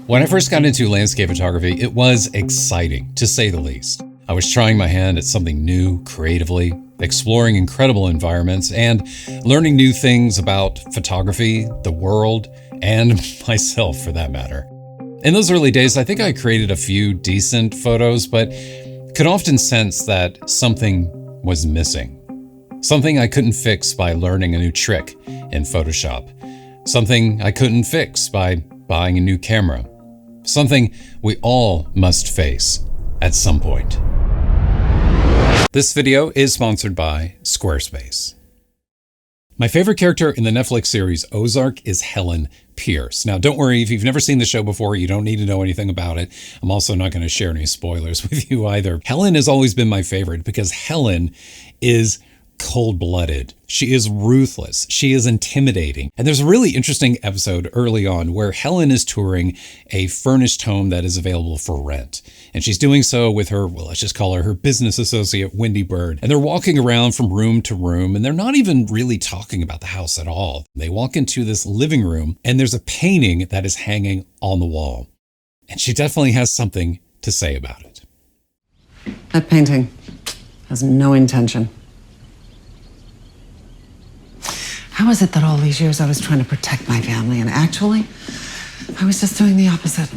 When I first got into landscape photography, it was exciting, to say the least. I was trying my hand at something new creatively, exploring incredible environments, and learning new things about photography, the world, and myself for that matter. In those early days, I think I created a few decent photos, but could often sense that something was missing. Something I couldn't fix by learning a new trick in Photoshop. Something I couldn't fix by buying a new camera. Something we all must face at some point. This video is sponsored by Squarespace. My favorite character in the Netflix series Ozark is Helen Pierce. Now, don't worry, if you've never seen the show before, you don't need to know anything about it. I'm also not going to share any spoilers with you either. Helen has always been my favorite because Helen is cold-blooded. She is ruthless. She is intimidating. And there's a really interesting episode early on where Helen is touring a furnished home that is available for rent. And she's doing so with her, well, let's just call her business associate, Wendy Bird. And they're walking around from room to room, and they're not even really talking about the house at all. They walk into this living room, and there's a painting that is hanging on the wall. And she definitely has something to say about it. That painting has no intention. How is it that all these years I was trying to protect my family, and actually, I was just doing the opposite?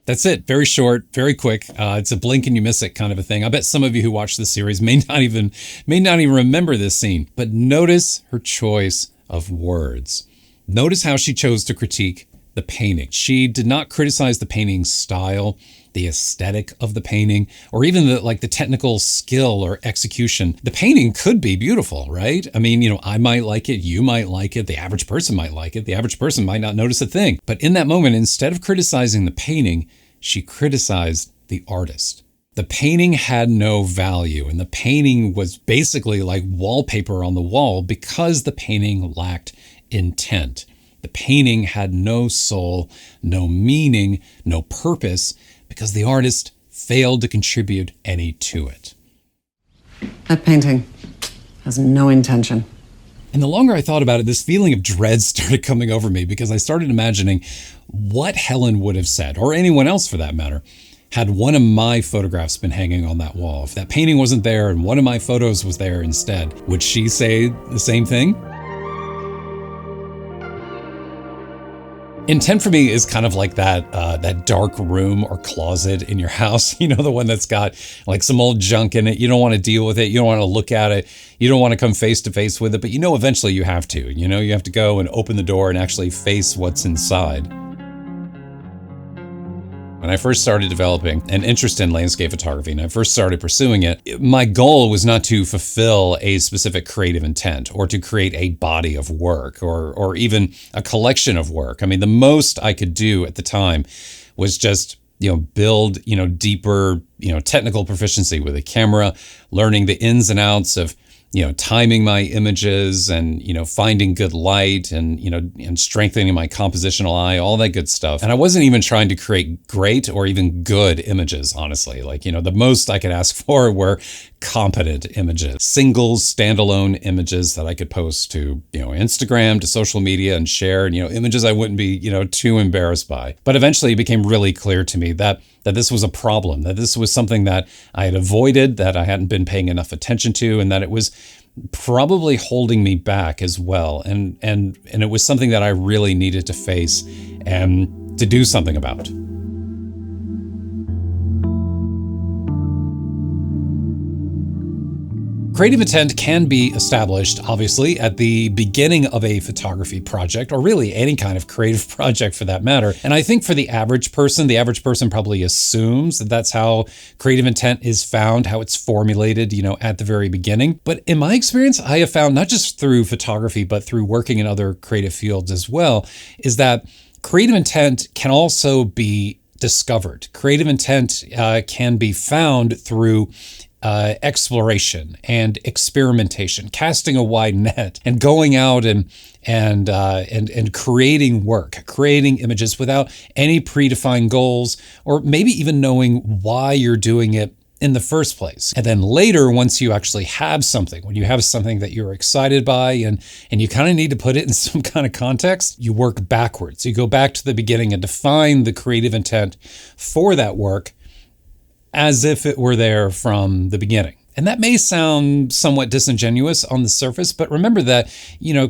That's it. Very short, very quick. It's a blink and you miss it kind of a thing. I bet some of you who watch this series may not even remember this scene. But notice her choice of words. Notice how she chose to critique the painting. She did not criticize the painting's style, the aesthetic of the painting, or even the technical skill or execution. The painting could be beautiful, right? I mean, I might like it, you might like it, the average person might like it, the average person might not notice a thing. But in that moment, instead of criticizing the painting, she criticized the artist. The painting had no value, and the painting was basically like wallpaper on the wall because the painting lacked intent. The painting had no soul, no meaning, no purpose, because the artist failed to contribute any to it. That painting has no intention. And the longer I thought about it, this feeling of dread started coming over me because I started imagining what Helen would have said, or anyone else for that matter, had one of my photographs been hanging on that wall. If that painting wasn't there and one of my photos was there instead, would she say the same thing? Intent for me is kind of like that dark room or closet in your house, the one that's got like some old junk in it. You don't want to deal with it. You don't want to look at it. You don't want to come face to face with it, but eventually you have to. You have to go and open the door and actually face what's inside. When I first started developing an interest in landscape photography and I first started pursuing it, my goal was not to fulfill a specific creative intent or to create a body of work or even a collection of work. I mean, the most I could do at the time was just, build, deeper, technical proficiency with a camera, learning the ins and outs of, timing my images and, finding good light and, and strengthening my compositional eye, all that good stuff. And I wasn't even trying to create great or even good images, honestly. The most I could ask for were competent images, single standalone images that I could post to, Instagram, to social media and share, images I wouldn't be, too embarrassed by. But eventually it became really clear to me that this was a problem, that this was something that I had avoided, that I hadn't been paying enough attention to, and that it was probably holding me back as well. And it was something that I really needed to face and to do something about. Creative intent can be established, obviously, at the beginning of a photography project, or really any kind of creative project for that matter. And I think for the average person probably assumes that that's how creative intent is found, how it's formulated, at the very beginning. But in my experience, I have found, not just through photography, but through working in other creative fields as well, is that creative intent can also be discovered. Creative intent can be found through exploration and experimentation, casting a wide net and going out and creating work, creating images without any predefined goals, or maybe even knowing why you're doing it in the first place. And then later, once you actually have something, when you have something that you're excited by and you kind of need to put it in some kind of context, you work backwards. You go back to the beginning and define the creative intent for that work as if it were there from the beginning. And that may sound somewhat disingenuous on the surface, but remember that,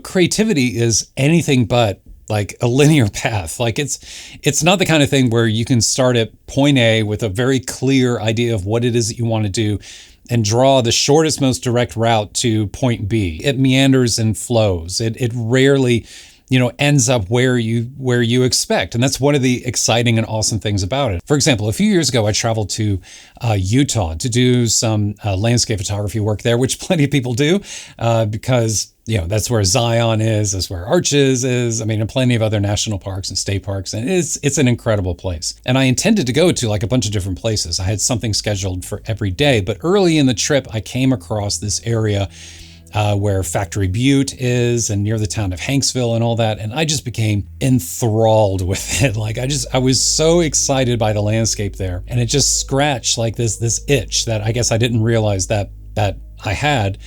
creativity is anything but like a linear path. Like it's not the kind of thing where you can start at point A with a very clear idea of what it is that you want to do and draw the shortest, most direct route to point B. It meanders and flows. It rarely, ends up where you expect. And that's one of the exciting and awesome things about it. For example, a few years ago, I traveled to Utah to do some landscape photography work there, which plenty of people do because that's where Zion is, that's where Arches is. I mean, and plenty of other national parks and state parks. And it's an incredible place. And I intended to go to like a bunch of different places. I had something scheduled for every day. But early in the trip, I came across this area where Factory Butte is and near the town of Hanksville and all that. And I just became enthralled with it. Like I was so excited by the landscape there. And it just scratched like this itch that I guess I didn't realize that I had.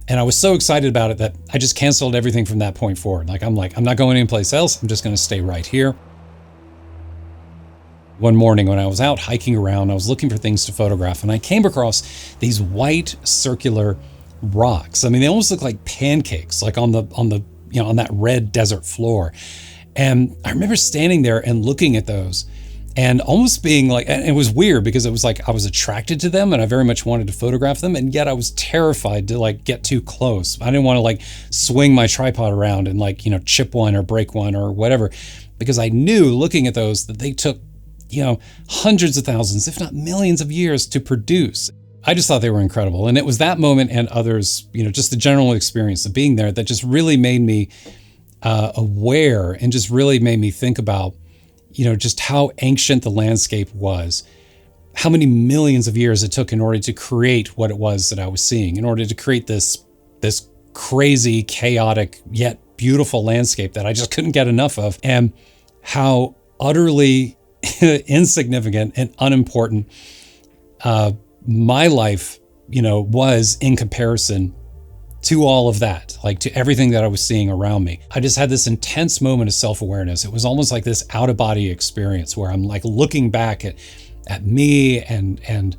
And I was so excited about it that I just canceled everything from that point forward. I'm not going anyplace else. I'm just going to stay right here. One morning when I was out hiking around, I was looking for things to photograph and I came across these white circular rocks. I mean, they almost look like pancakes, like on that red desert floor. And I remember standing there and looking at those and almost being like, and it was weird because it was like I was attracted to them and I very much wanted to photograph them, and yet I was terrified to like get too close. I didn't want to like swing my tripod around and like, chip one or break one or whatever, because I knew looking at those that they took, hundreds of thousands, if not millions of years to produce. I just thought they were incredible. And it was that moment and others, just the general experience of being there that just really made me aware and just really made me think about just how ancient the landscape was, how many millions of years it took in order to create what it was that I was seeing, in order to create this crazy, chaotic, yet beautiful landscape that I just couldn't get enough of, and how utterly insignificant and unimportant my life, was in comparison to all of that, like to everything that I was seeing around me. I just had this intense moment of self-awareness. It was almost like this out-of-body experience where I'm like looking back at me and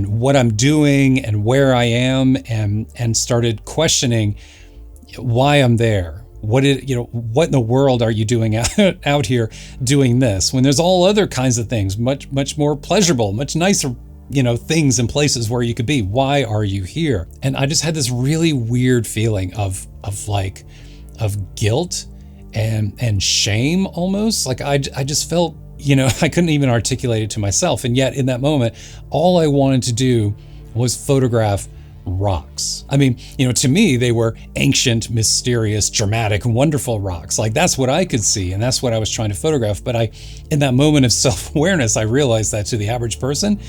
what I'm doing and where I am, and started questioning why I'm there. What in the world are you doing out here doing this when there's all other kinds of things, much more pleasurable, much nicer things and places where you could be? Why are you here? And I just had this really weird feeling of guilt and shame almost. Like I just felt, I couldn't even articulate it to myself. And yet in that moment, all I wanted to do was photograph rocks. I mean, to me, they were ancient, mysterious, dramatic, wonderful rocks. Like that's what I could see. And that's what I was trying to photograph. But in that moment of self-awareness, I realized that to the average person,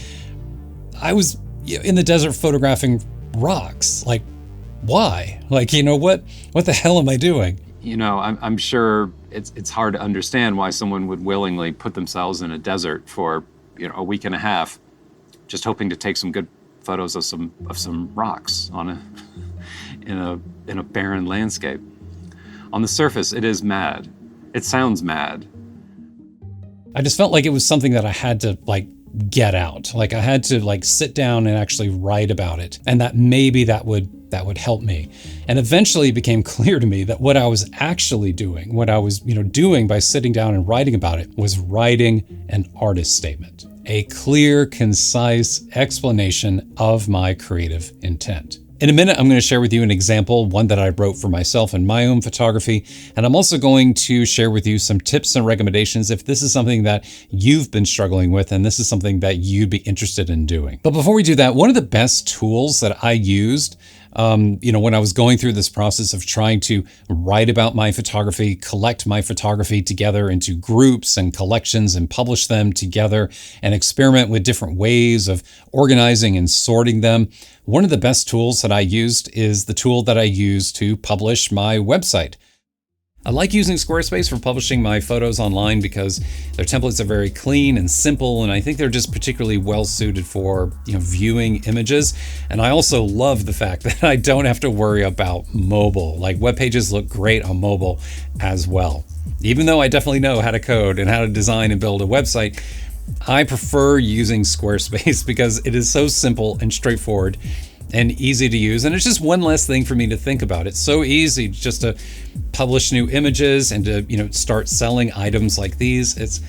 I was in the desert photographing rocks. Like, why? Like, what the hell am I doing? I'm sure it's hard to understand why someone would willingly put themselves in a desert for, a week and a half, just hoping to take some good photos of some rocks in a barren landscape. On the surface, it is mad. It sounds mad. I just felt like it was something that I had to get out. Like I had to sit down and actually write about it, and that maybe that would help me. And eventually it became clear to me that what I was actually doing, what I was doing by sitting down and writing about it, was writing an artist statement, a clear, concise explanation of my creative intent. In a minute, I'm going to share with you an example, one that I wrote for myself in my own photography. And I'm also going to share with you some tips and recommendations if this is something that you've been struggling with and this is something that you'd be interested in doing. But before we do that, one of the best tools that I used when I was going through this process of trying to write about my photography, collect my photography together into groups and collections and publish them together and experiment with different ways of organizing and sorting them, one of the best tools that I used is the tool that I use to publish my website. I like using Squarespace for publishing my photos online because their templates are very clean and simple, and I think they're just particularly well suited for, viewing images. And I also love the fact that I don't have to worry about mobile. Like, web pages look great on mobile as well. Even though I definitely know how to code and how to design and build a website, I prefer using Squarespace because it is so simple and straightforward and easy to use. And it's just one less thing for me to think about. It's so easy just to publish new images and to, start selling items like these. It's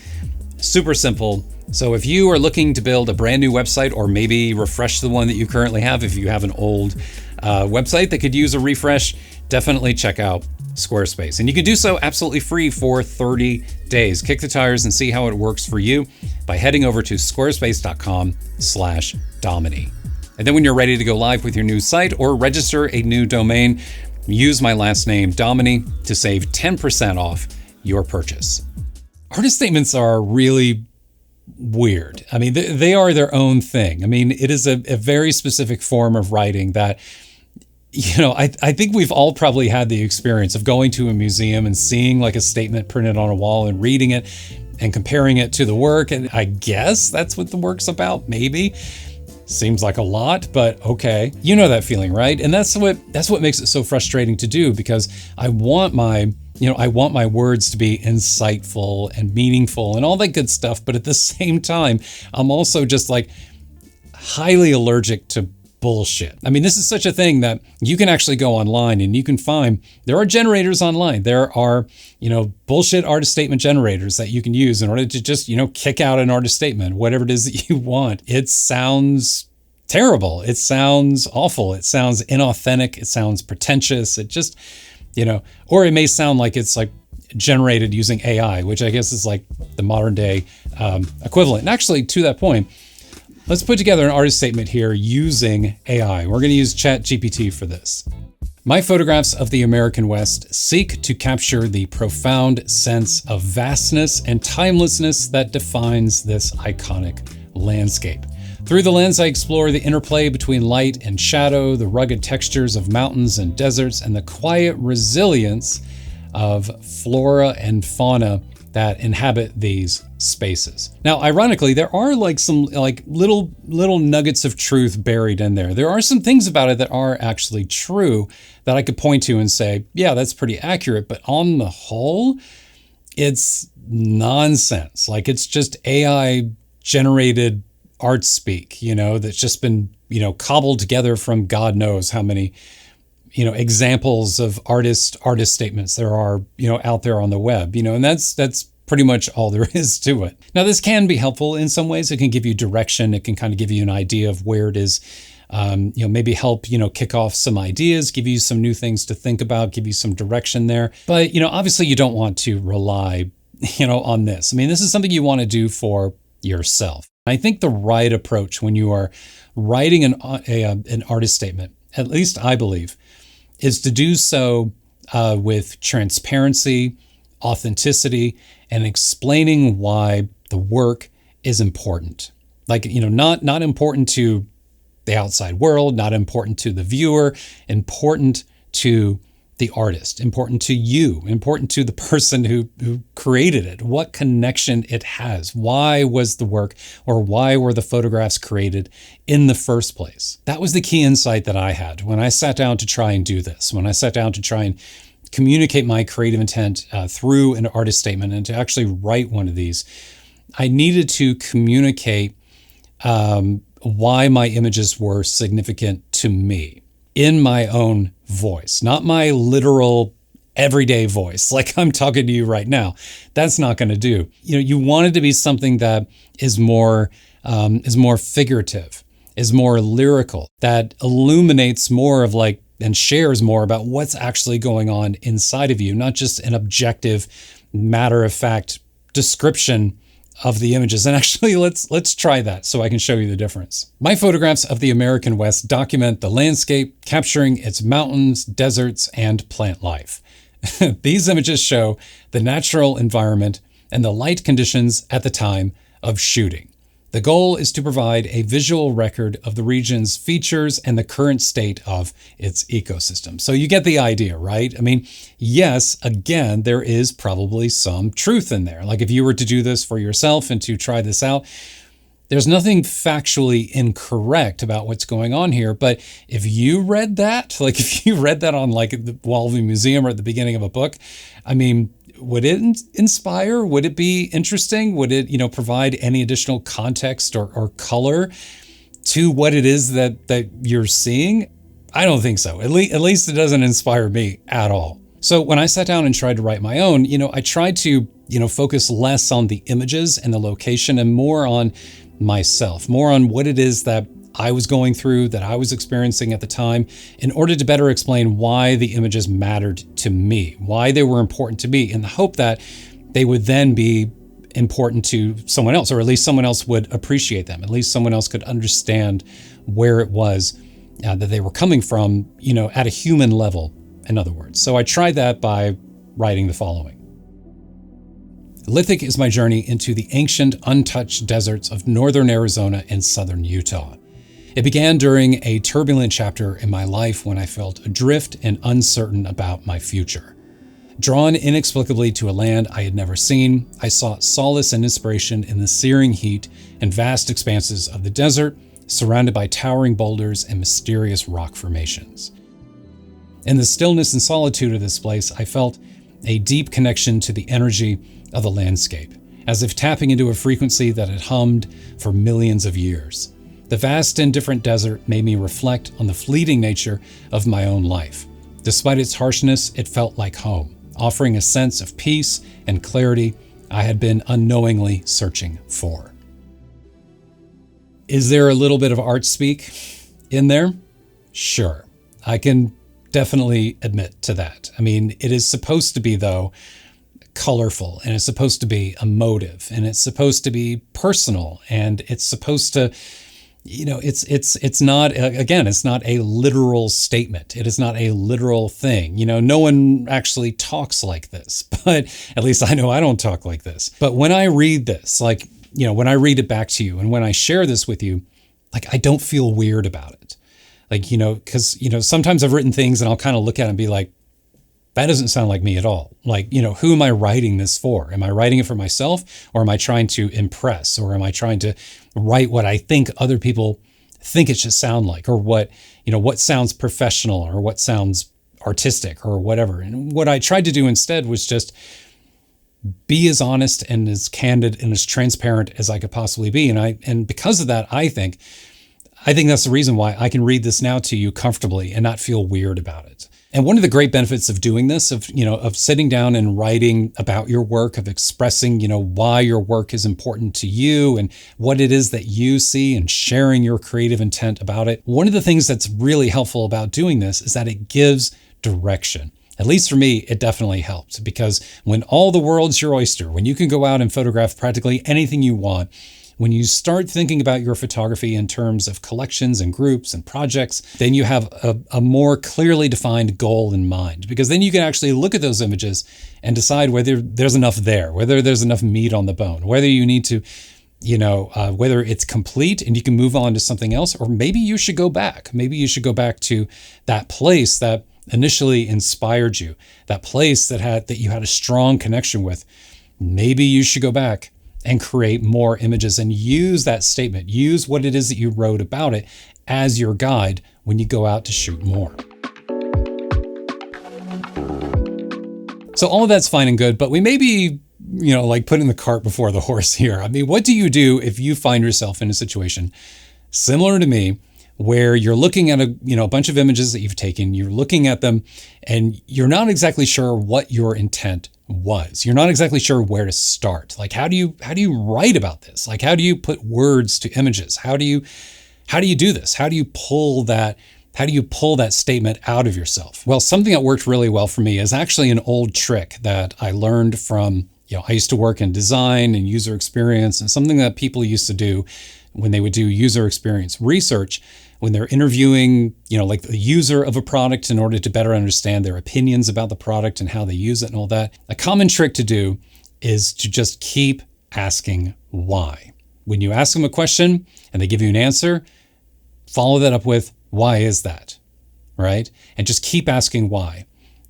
super simple. So if you are looking to build a brand new website, or maybe refresh the one that you currently have, if you have an old website that could use a refresh, definitely check out Squarespace. And you can do so absolutely free for 30 days. Kick the tires and see how it works for you by heading over to squarespace.com/Dominey. And then when you're ready to go live with your new site or register a new domain, use my last name, Dominey, to save 10% off your purchase. Artist statements are really weird. I mean, they are their own thing. I mean, it is a very specific form of writing that, I think we've all probably had the experience of going to a museum and seeing like a statement printed on a wall and reading it and comparing it to the work. And I guess that's what the work's about, maybe. Seems like a lot, but okay. You know that feeling, right? And that's what makes it so frustrating to do, because I want my words to be insightful and meaningful and all that good stuff. But at the same time, I'm also just like highly allergic to bullshit. I mean, this is such a thing that you can actually go online and you can find, there are generators online. There are, bullshit artist statement generators that you can use in order to just, kick out an artist statement, whatever it is that you want. It sounds terrible. It sounds awful. It sounds inauthentic. It sounds pretentious. It just, or it may sound like it's like generated using AI, which I guess is like the modern day equivalent. And actually, to that point, let's put together an artist statement here using AI. We're going to use ChatGPT for this. My photographs of the American West seek to capture the profound sense of vastness and timelessness that defines this iconic landscape. Through the lens, I explore the interplay between light and shadow, the rugged textures of mountains and deserts, and the quiet resilience of flora and fauna that inhabit these spaces. Now, ironically, there are like some little nuggets of truth buried in there. There are some things about it that are actually true that I could point to and say, yeah, that's pretty accurate. But on the whole, it's nonsense. Like, it's just AI generated art speak, that's just been, cobbled together from God knows how many, examples of artist statements there are, out there on the web, and that's pretty much all there is to it. Now, this can be helpful in some ways. It can give you direction. It can kind of give you an idea of where it is, maybe help, kick off some ideas, give you some new things to think about, give you some direction there. But, obviously you don't want to rely, on this. I mean, this is something you want to do for yourself. I think the right approach when you are writing an artist statement, at least I believe, is to do so with transparency, authenticity, and explaining why the work is important. Like, not important to the outside world, not important to the viewer, important to the artist, important to you, important to the person who created it, what connection it has. Why was the work, or why were the photographs created in the first place? That was the key insight that I had when I sat down to try and do this, when I sat down to try and communicate my creative intent through an artist statement and to actually write one of these. I needed to communicate why my images were significant to me in my own voice, not my literal everyday voice like I'm talking to you right now. That's not going to do. You want it to be something that is more figurative, is more lyrical, that illuminates more of like and shares more about what's actually going on inside of you, not just an objective, matter-of-fact description of the images. And actually, let's try that so I can show you the difference. My photographs of the American West document the landscape, capturing its mountains, deserts, and plant life. These images show the natural environment and the light conditions at the time of shooting. The goal is to provide a visual record of the region's features and the current state of its ecosystem. So you get the idea, right? I mean, yes, again, there is probably some truth in there. Like if you were to do this for yourself and to try this out, there's nothing factually incorrect about what's going on here. But if you read that, like if you read that on like the wall of a museum or at the beginning of a book, I mean, would it inspire? Would it be interesting? Would it, provide any additional context or color to what it is that you're seeing? I don't think so. At least it doesn't inspire me at all. So when I sat down and tried to write my own, I tried to, focus less on the images and the location and more on myself, more on what it is that I was going through, that I was experiencing at the time, in order to better explain why the images mattered to me, why they were important to me, in the hope that they would then be important to someone else, or at least someone else would appreciate them. At least someone else could understand where it was that they were coming from, at a human level, in other words. So I tried that by writing the following. Lithic is my journey into the ancient, untouched deserts of northern Arizona and southern Utah. It began during a turbulent chapter in my life when I felt adrift and uncertain about my future. Drawn inexplicably to a land I had never seen, I sought solace and inspiration in the searing heat and vast expanses of the desert, surrounded by towering boulders and mysterious rock formations. In the stillness and solitude of this place, I felt a deep connection to the energy of the landscape, as if tapping into a frequency that had hummed for millions of years. The vast and different desert made me reflect on the fleeting nature of my own life. Despite its harshness, it felt like home, offering a sense of peace and clarity I had been unknowingly searching for. Is there a little bit of art speak in there? Sure, I can definitely admit to that. I mean, it is supposed to be, though, colorful, and it's supposed to be emotive, and it's supposed to be personal, and it's supposed to, it's not, again, it's not a literal statement. It is not a literal thing. No one actually talks like this, but at least I know I don't talk like this. But when I read this, when I read it back to you and when I share this with you, I don't feel weird about it. Because, sometimes I've written things and I'll kind of look at it and be like, that doesn't sound like me at all. Who am I writing this for? Am I writing it for myself, or am I trying to impress, or am I trying to write what I think other people think it should sound like, or what sounds professional, or what sounds artistic, or whatever? And what I tried to do instead was just be as honest and as candid and as transparent as I could possibly be. And because of that, I think that's the reason why I can read this now to you comfortably and not feel weird about it. And one of the great benefits of doing this, of sitting down and writing about your work, of expressing, why your work is important to you and what it is that you see, and sharing your creative intent about it. One of the things that's really helpful about doing this is that it gives direction. At least for me, it definitely helped, because when all the world's your oyster, when you can go out and photograph practically anything you want, when you start thinking about your photography in terms of collections and groups and projects, then you have a more clearly defined goal in mind, because then you can actually look at those images and decide whether there's enough there, whether there's enough meat on the bone, whether you need to, whether it's complete and you can move on to something else, or maybe you should go back. Maybe you should go back to that place that initially inspired you, that place that you had a strong connection with. Maybe you should go back and create more images and use that statement, use what it is that you wrote about it as your guide when you go out to shoot more. So all of that's fine and good, but we may be, putting the cart before the horse here. I mean, what do you do if you find yourself in a situation similar to me, where you're looking at a bunch of images that you've taken, you're looking at them, and you're not exactly sure what your intent was. You're not exactly sure where to start. How do you write about this? How do you put words to images? How do you do this? How do you pull that statement out of yourself? Well, something that worked really well for me is actually an old trick that I learned from, I used to work in design and user experience, and something that people used to do when they would do user experience research, when they're interviewing, the user of a product in order to better understand their opinions about the product and how they use it and all that. A common trick to do is to just keep asking why. When you ask them a question and they give you an answer, follow that up with, why is that? Right? And just keep asking why.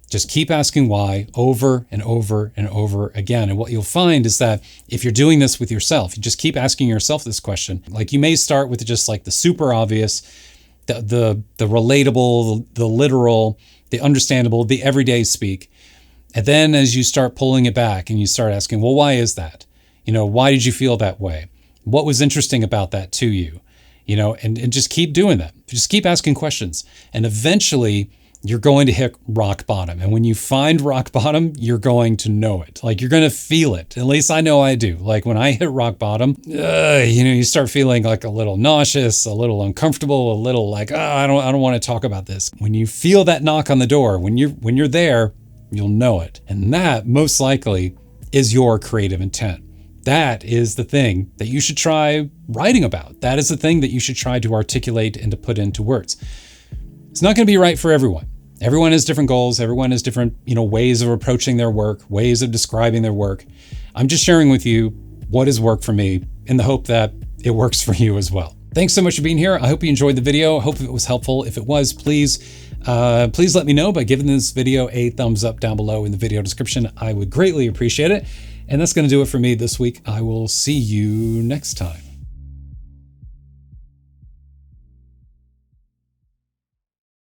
Just keep asking why over and over and over again. And what you'll find is that if you're doing this with yourself, you just keep asking yourself this question. Like you may start with just like the super obvious, the relatable, the literal, the understandable, the everyday speak. And then as you start pulling it back and you start asking, well, why is that? Why did you feel that way? What was interesting about that to you? And just keep doing that. Just keep asking questions. And eventually you're going to hit rock bottom. And when you find rock bottom, you're going to know it. Like you're going to feel it. At least I know I do. Like when I hit rock bottom, you start feeling like a little nauseous, a little uncomfortable, a little like, I don't want to talk about this. When you feel that knock on the door, when you're there, you'll know it. And that most likely is your creative intent. That is the thing that you should try writing about. That is the thing that you should try to articulate and to put into words. It's not going to be right for everyone. Everyone has different goals. Everyone has different, ways of approaching their work, ways of describing their work. I'm just sharing with you what has worked for me in the hope that it works for you as well. Thanks so much for being here. I hope you enjoyed the video. I hope it was helpful. If it was, please let me know by giving this video a thumbs up down below in the video description. I would greatly appreciate it. And that's going to do it for me this week. I will see you next time.